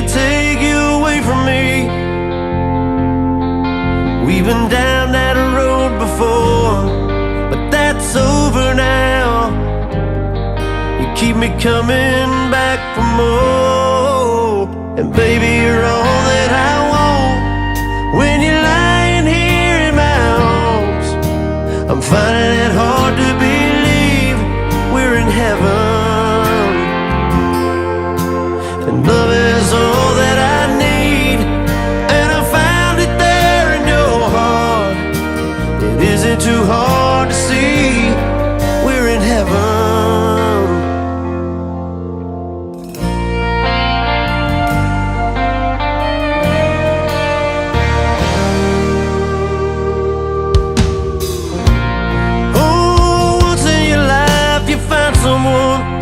to take you away from me. We've been down that road before, but that's over now. You keep me coming back for more, and baby, you're all that I want. When you're lying here in my arms, I'm finding it hard to